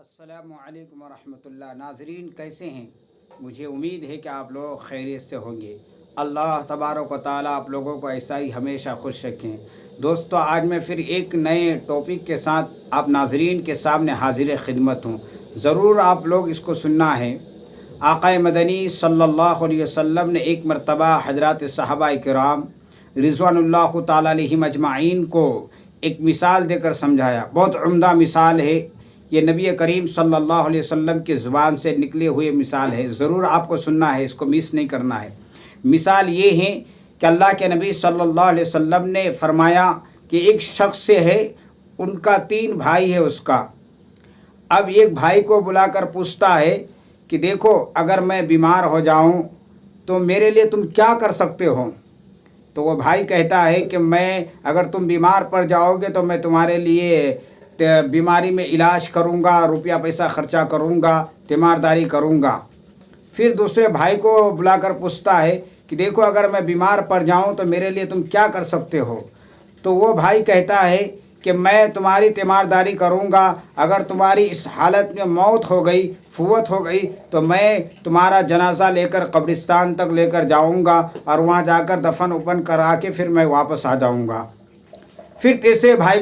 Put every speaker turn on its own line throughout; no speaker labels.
अस्सलामु अलैकुम वरहमतुल्लाह। नाज़रीन कैसे हैं? मुझे उम्मीद है कि आप लोग खैरियत से होंगे। अल्लाह तबारक व तआला आप लोगों को ऐसा ही हमेशा खुश रखें। दोस्तों, आज मैं फिर एक नए टॉपिक के साथ आप नाज़रीन के सामने हाजिर खिदमत हूँ। ज़रूर आप लोग इसको सुनना है। आक़ाए मदनी सल्लल्लाहु अलैहि वसल्लम ने एक मरतबा हज़रात सहाबा किराम रिज़वानुल्लाह ताला अलैहिम अजमाइन को एक मिसाल देकर समझाया। बहुत उम्दा मिसाल है। ये नबी करीम सल्लल्लाहु अलैहि वसल्लम की ज़ुबान से निकले हुए मिसाल है। ज़रूर आपको सुनना है, इसको मिस नहीं करना है। मिसाल ये है कि अल्लाह के नबी सल्लल्लाहु अलैहि वसल्लम ने फरमाया कि एक शख्स से है, उनका 3 भाई है उसका। अब एक भाई को बुलाकर पूछता है कि देखो, अगर मैं बीमार हो जाऊं तो मेरे लिए तुम क्या कर सकते हो? तो वो भाई कहता है कि अगर तुम बीमार पड़ जाओगे तो मैं तुम्हारे लिए बीमारी में इलाज करूंगा, रुपया पैसा खर्चा करूंगा, तीमारदारी करूंगा। फिर दूसरे भाई को बुलाकर पूछता है कि देखो, अगर मैं बीमार पड़ जाऊं तो मेरे लिए तुम क्या कर सकते हो? तो वो भाई कहता है कि मैं तुम्हारी तीमारदारी करूंगा। अगर तुम्हारी इस हालत में मौत हो गई, फुवत हो गई, तो मैं तुम्हारा जनाजा लेकर कब्रिस्तान तक लेकर जाऊंगा और वहाँ जाकर दफन उपन करा के फिर मैं वापस आ जाऊंगा। फिर तीसरे भाई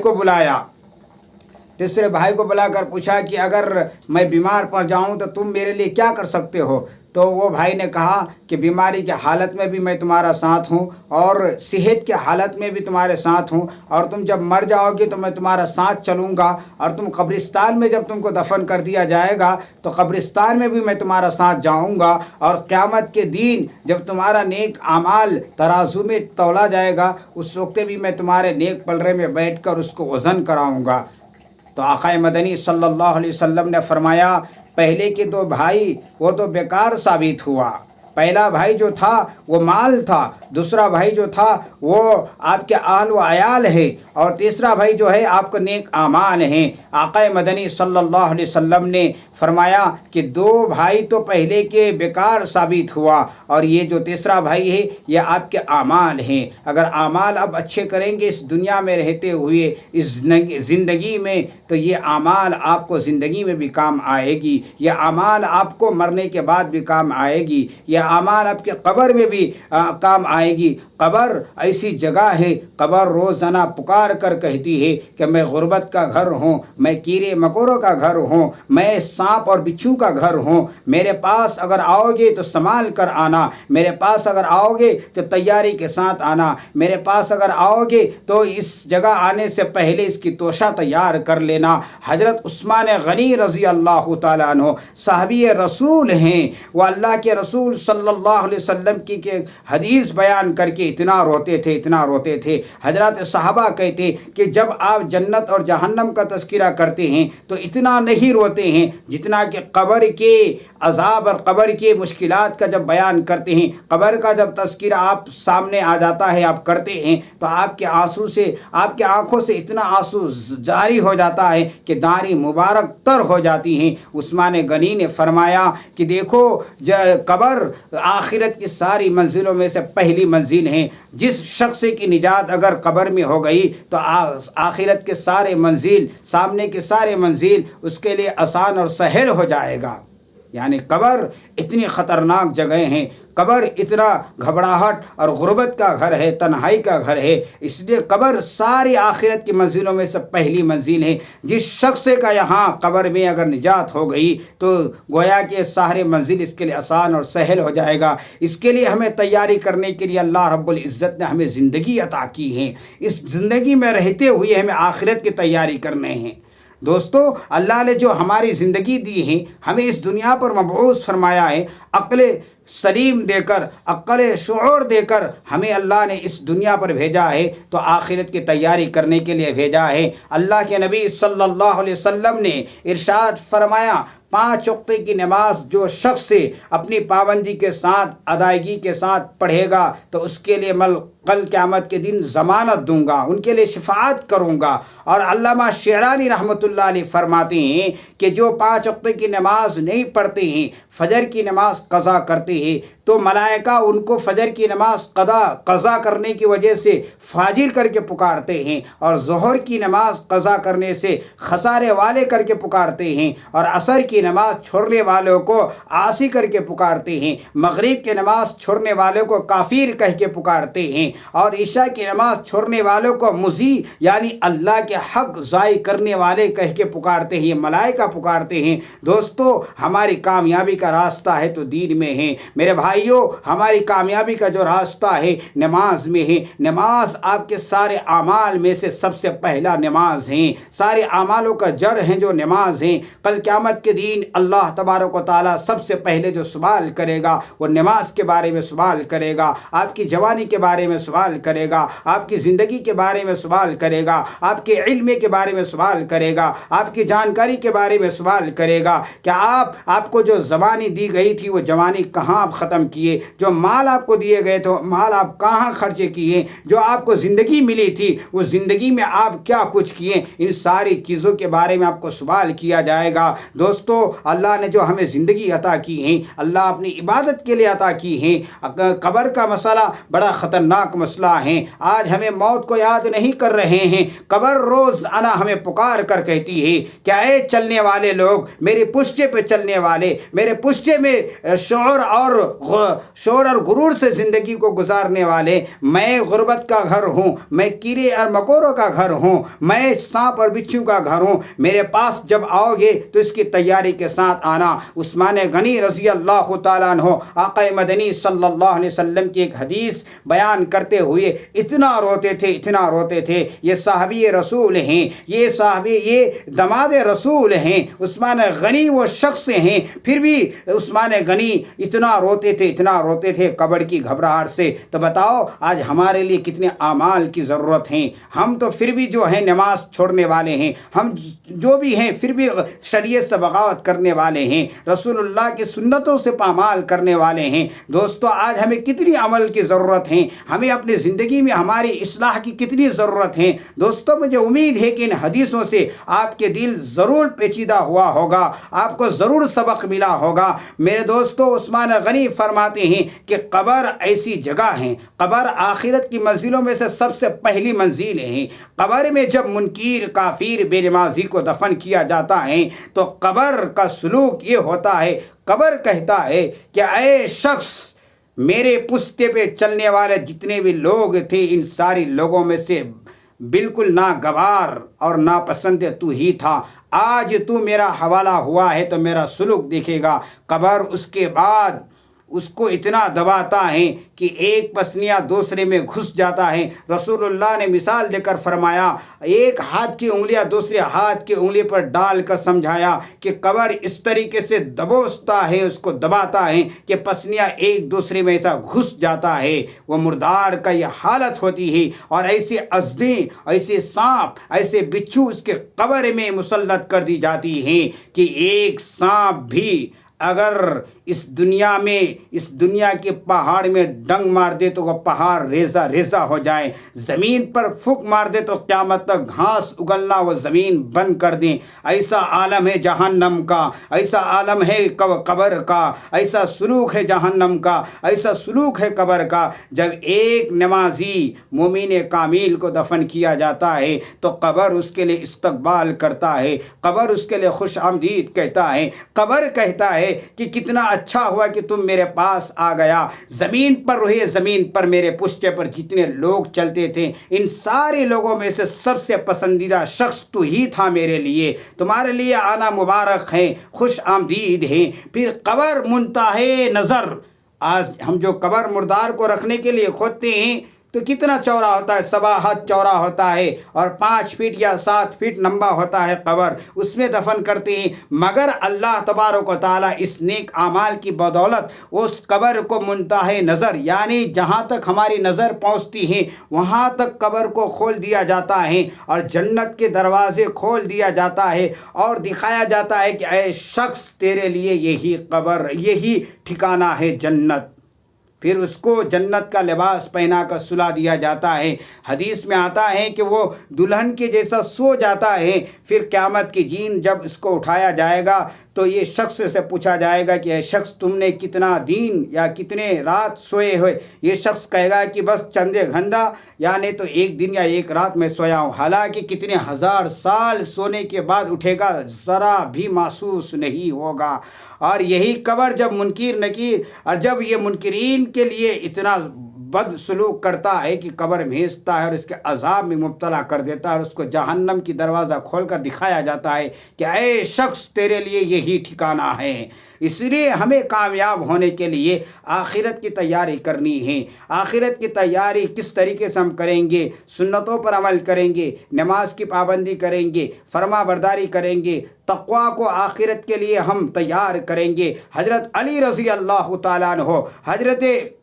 को बुलाकर पूछा कि अगर मैं बीमार पड़ जाऊं तो तुम मेरे लिए क्या कर सकते हो? तो वो भाई ने कहा कि बीमारी के हालत में भी मैं तुम्हारा साथ हूं और सेहत के हालत में भी तुम्हारे साथ हूं, और तुम जब मर जाओगे तो मैं तुम्हारा साथ चलूँगा, और तुम कब्रिस्तान में जब तुमको दफन कर दिया जाएगा तो कब्रिस्तान में भी मैं तुम्हारा साथ जाऊँगा, और क़यामत के दिन जब तुम्हारा नेक आमाल तराजू में तौला जाएगा उस वक्त भी मैं तुम्हारे नेक पलरे में बैठ कर उसको वज़न कराऊँगा। तो आक़ाए मदनी सल्लल्लाहु अलैहि वसल्लम ने फरमाया, पहले के 2 भाई वो तो बेकार साबित हुआ। पहला भाई जो था वो माल था, दूसरा भाई जो था वो आपके आल व अयाल है, और तीसरा भाई जो है आपका नेक आमाल है। आक़ाए मदनी सल्लल्लाहु अलैहि वसल्लम ने फरमाया कि 2 भाई तो पहले के बेकार साबित हुआ, और ये जो तीसरा भाई है ये आपके आमाल हैं। अगर आमाल अब अच्छे करेंगे इस दुनिया में रहते हुए, इस ज़िंदगी में, तो ये आमाल आपको ज़िंदगी में भी काम आएगी, ये आमाल आपको मरने के बाद भी काम आएगी, यह आमाल आपके कब्र में भी काम आएगी। कब्र ऐसी जगह है, कब्र रोज़ाना पुकार कर कहती है कि मैं गुर्बत का घर हूँ, मैं कीड़े मकोड़ों का घर हूँ, मैं सांप और बिच्छू का घर हूँ। मेरे पास अगर आओगे तो संभाल कर आना, मेरे पास अगर आओगे तो तैयारी के साथ आना, मेरे पास अगर आओगे तो इस जगह आने से पहले इसकी तोशा तैयार कर लेना। हज़रत उस्मान गनी रज़ी अल्लाह ताला अन्हु साहबी रसूल हैं, वो अल्लाह के रसूल सल्लल्लाहु अलैहि वसल्लम की हदीस बयान करके इतना रोते थे। हजरत सहाबा कहते कि जब आप जन्नत और जहन्नम का तज़किरा करते हैं तो इतना नहीं रोते हैं जितना कि कब्र के अज़ाब और कब्र के मुश्किलात का जब बयान करते हैं, कब्र का जब तज़किरा आप सामने आ जाता है, आप करते हैं, तो आपके आंखों से इतना आंसू जारी हो जाता है कि दाढ़ी मुबारक तर हो जाती हैं। उस्मान गनी ने फरमाया कि देखो, कब्र आखिरत की सारी मंजिलों में से पहली मंजिल है। जिस शख्स की निजात अगर कब्र में हो गई तो आखिरत के सारे मंजिल, सामने के सारे मंजिल उसके लिए आसान और सहल हो जाएगा। यानी कब्र इतनी ख़तरनाक जगह है, कब्र इतना घबराहट और गुर्बत का घर है, तन्हाई का घर है, इसलिए कब्र सारी आखिरत की मंजिलों में से पहली मंजिल है। जिस शख्स का यहाँ कब्र में अगर निजात हो गई तो गोया कि सारे मंजिल इसके लिए आसान और सहल हो जाएगा। इसके लिए हमें तैयारी करने के लिए अल्लाह रब्बुल इज़्ज़त ने हमें ज़िंदगी अता की है। इस ज़िंदगी में रहते हुए हमें आखिरत की तैयारी करने हैं। दोस्तों, अल्लाह ने जो हमारी ज़िंदगी दी है, हमें इस दुनिया पर मबऊस फरमाया है, अक्ल सलीम देकर, अक्ल शऊर देकर हमें अल्लाह ने इस दुनिया पर भेजा है, तो आखिरत की तैयारी करने के लिए भेजा है। अल्लाह के नबी सल्लल्लाहु अलैहि वसल्लम ने इरशाद फरमाया, 5 वक्त की नमाज जो शख्स अपनी पाबंदी के साथ, अदायगी के साथ पढ़ेगा तो उसके लिए कल क़यामत के दिन ज़मानत दूंगा, उनके लिए शफाअत करूंगा। और अल्लामा शेरानी रहमतुल्लाह अलैह फरमाते हैं कि जो 5 वक्त की नमाज नहीं पढ़ते हैं, फजर की नमाज कज़ा करते हैं तो मलाइका उनको फजर की नमाज कज़ा करने की वजह से फाजिर करके पुकारते हैं, और ज़ोहर की नमाज कज़ा करने से खसारे वाले करके पुकारते हैं, और असर की नमाज छोड़ने वालों को आसी करके पुकारते हैं, मगरिब की नमाज छोड़ने वालों को काफिर कह के पुकारते हैं, और ईशा की नमाज छोड़ने वालों को मुज़ी यानी अल्लाह के हक ज़ाय करने वाले कह के पुकारते हैं। ये मलाइका पुकारते हैं। दोस्तों, हमारी कामयाबी का रास्ता है तो दीन में है। मेरे भाइयों, हमारी कामयाबी का जो रास्ता है नमाज में है। नमाज आपके सारे आमाल में से सबसे पहला नमाज है। सारे आमालों का जड़ है जो नमाज है। कल क़यामत के दिन अल्लाह तबारक व तआला सबसे पहले जो सवाल करेगा वो नमाज के बारे में सवाल करेगा, आपकी जवानी के बारे में सवाल करेगा, आपकी ज़िंदगी के बारे में सवाल करेगा, आपके इल्म के बारे में सवाल करेगा, आपकी जानकारी के बारे में सवाल करेगा। क्या आपको जो जवानी दी गई थी वो जवानी कहाँ आप ख़त्म किए? जो माल आपको दिए गए थे माल आप कहाँ खर्चे किए? जो आपको ज़िंदगी मिली थी वो ज़िंदगी में आप क्या कुछ किए? इन सारी चीज़ों के बारे में आपको सवाल किया जाएगा। दोस्तों, अल्लाह ने जो हमें ज़िंदगी अता की है, अल्लाह अपनी इबादत के लिए अता की है। कब्र का मसला बड़ा ख़तरनाक मसला है। आज हमें मौत को याद नहीं कर रहे हैं। कब्र रोज़ आना हमें पुकार कर कहती है, क्या ए चलने वाले लोग, मेरे पुश्ते पे चलने वाले, मेरे पुश्ते में शौर और गुरूर से ज़िंदगी को गुजारने वाले, मैं गुर्बत का घर हूँ, मैं कीड़े और मकोरों का घर हूँ, मैं सांप और बिच्छू का घर हूँ। मेरे पास जब आओगे तो इसकी तैयारी के साथ आना। उस्मान गनी रज़ी अल्लाह तआला अन्हु आक़ा मदनी सल्लल्लाहु अलैहि वसल्लम की एक हदीस बयान करते हुए इतना रोते थे। ये साहबी रसूल हैं, ये दमाद रसूल हैं। उस्मान गनी वो शख्स हैं, फिर भी उस्मान गनी इतना रोते थे कब्र की घबराहट से। तो बताओ आज हमारे लिए कितने आमाल की ज़रूरत है। हम तो फिर भी जो है नमाज छोड़ने वाले हैं, हम जो भी हैं फिर भी शरीयत से बगावत करने वाले हैं, रसूलुल्लाह की सुन्नतों से पामाल करने वाले हैं। दोस्तों, आज हमें कितनी अमल की ज़रूरत है, हमें अपनी ज़िंदगी में हमारी इस्लाह की कितनी ज़रूरत है। दोस्तों, मुझे उम्मीद है कि इन हदीसों से आपके दिल ज़रूर पेचीदा हुआ होगा, आपको ज़रूर सबक मिला होगा। मेरे दोस्तों, उस्मान गनी फरमाते हैं कि कब्र ऐसी जगह है, कब्र आखिरत की मंजिलों में से सबसे पहली मंजिल है। कब्र में जब मुनकीर काफिर बेनमाजी को दफन किया जाता है तो कब्र का सलूक ये होता है, कब्र कहता है कि ऐ शख्स, मेरे पुश्ते पे चलने वाले जितने भी लोग थे इन सारी लोगों में से बिल्कुल नागवार और नापसंद तू ही था। आज तू मेरा हवाला हुआ है तो मेरा सुलूक देखेगा। कब्र उसके बाद उसको इतना दबाता है कि एक पसलियाँ दूसरे में घुस जाता है। रसूलुल्लाह ने मिसाल देकर फरमाया, एक हाथ की उंगलियां दूसरे हाथ की उंगली पर डालकर समझाया कि कब्र इस तरीके से दबोचता है, उसको दबाता है कि पसलियाँ एक दूसरे में ऐसा घुस जाता है। वो मुर्दार का ये हालत होती है। और ऐसे अज़दी, ऐसे सांप, ऐसे बिच्छू उसके कब्र में मुसल्लत कर दी जाती हैं कि एक सांप भी अगर इस दुनिया के पहाड़ में डंग मार दे तो वह पहाड़ रेजा रेजा हो जाए, ज़मीन पर फूंक मार दे तो क़यामत तक घास उगलना वो ज़मीन बंद कर दें। ऐसा आलम है जहन्नम का, ऐसा आलम है कब्र का, ऐसा सलूक है जहन्नम का, ऐसा सलूक है कब्र का। जब एक नमाजी मोमिन कामिल को दफन किया जाता है तो कब्र उसके लिए इस्तकबाल करता है, कब्र उसके लिए खुश आमदीद कहता है। कब्र कहता है कि कितना अच्छा हुआ कि तुम मेरे पास आ गया। ज़मीन पर रहे, ज़मीन पर मेरे पुश्ते पर जितने लोग चलते थे इन सारे लोगों में से सबसे पसंदीदा शख्स तू ही था मेरे लिए। तुम्हारे लिए आना मुबारक है, खुश आमदीद है। फिर कब्र मुंताहे नज़र, आज हम जो कब्र मुर्दार को रखने के लिए खोदते हैं तो कितना चौड़ा होता है, 7 हाथ चौड़ा होता है और 5 फीट या 7 फीट लंबा होता है कब्र, उसमें दफन करते हैं। मगर अल्लाह तबारक व तआला इस नेक आमाल की बदौलत उस कब्र को मुंताहे नज़र, यानी जहाँ तक हमारी नज़र पहुँचती है वहाँ तक कब्र को खोल दिया जाता है और जन्नत के दरवाज़े खोल दिया जाता है और दिखाया जाता है कि ऐ शख्स, तेरे लिए यही कब्र, यही ठिकाना है जन्नत। फिर उसको जन्नत का लिबास पहना कर सुला दिया जाता है। हदीस में आता है कि वो दुल्हन के जैसा सो जाता है। फिर क़यामत की जीन जब इसको उठाया जाएगा तो ये शख्स से पूछा जाएगा कि ये शख्स तुमने कितना दिन या कितने रात सोए हुए। ये शख्स कहेगा कि बस चंदे घंटा, यानी तो एक दिन या एक रात में सोया हूँ। हालांकि कितने हज़ार साल सोने के बाद उठेगा ज़रा भी महसूस नहीं होगा। और यही कब्र जब मुनकिर नकीर, और जब ये मुनकिरीन के लिए इतना बदसलूक करता है कि कब्र भेजता है और इसके अजाब में मुब्तला कर देता है, और उसको जहन्नम की दरवाज़ा खोल कर दिखाया जाता है कि ऐ शख्स तेरे लिए यही ठिकाना है। इसलिए हमें कामयाब होने के लिए आखिरत की तैयारी करनी है। आखिरत की तैयारी किस तरीके से हम करेंगे? सुन्नतों पर अमल करेंगे, नमाज की पाबंदी करेंगे, फरमा बरदारी करेंगे, तक़वा को आखिरत के लिए हम तैयार करेंगे। हज़रत अली रज़ी अल्लाह तआला अन्हु, हज़रत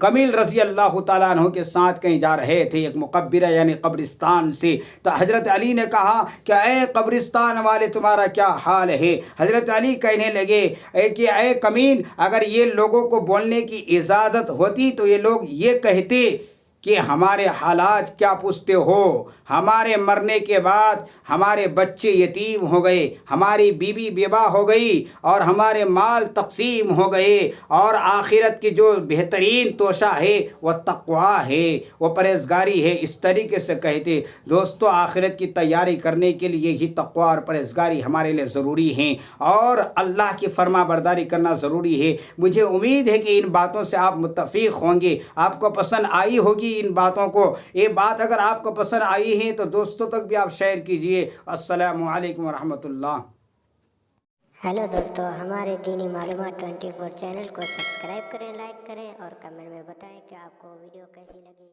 कमील रज़ी अल्लाह तआला अन्हु के साथ कहीं जा रहे थे एक मुक़ब्बिरा यानी कब्रिस्तान से। तो हज़रत अली ने कहा कि ऐ कब्रिस्तान वाले तुम्हारा क्या हाल है? हज़रत अली कहने लगे कि ऐ कमील, अगर ये लोगों को बोलने की इजाज़त होती तो ये लोग ये कहते कि हमारे हालात क्या पूछते हो, हमारे मरने के बाद हमारे बच्चे यतीम हो गए, हमारी बीवी बेवा हो गई और हमारे माल तकसीम हो गए, और आखिरत की जो बेहतरीन तोशा है वह तक़वा है, वह परहेज़गारी है। इस तरीके से कहते। दोस्तों, आखिरत की तैयारी करने के लिए ही तक़वा और परहेज़गारी हमारे लिए ज़रूरी हैं, और अल्लाह की फरमा बरदारी करना ज़रूरी है। मुझे उम्मीद है कि इन बातों से आप मुत्तफ़िक़ होंगे, आपको पसंद आई होगी इन बातों को। ये बात अगर आपको पसंद आई है तो दोस्तों तक भी आप शेयर कीजिए। अस्सलामु अलैकुम वरहमतुल्लाह।
हेलो दोस्तों, हमारे दीनी मालूमात 24 चैनल को सब्सक्राइब करें, लाइक करें और कमेंट में बताएं कि आपको वीडियो कैसी लगी।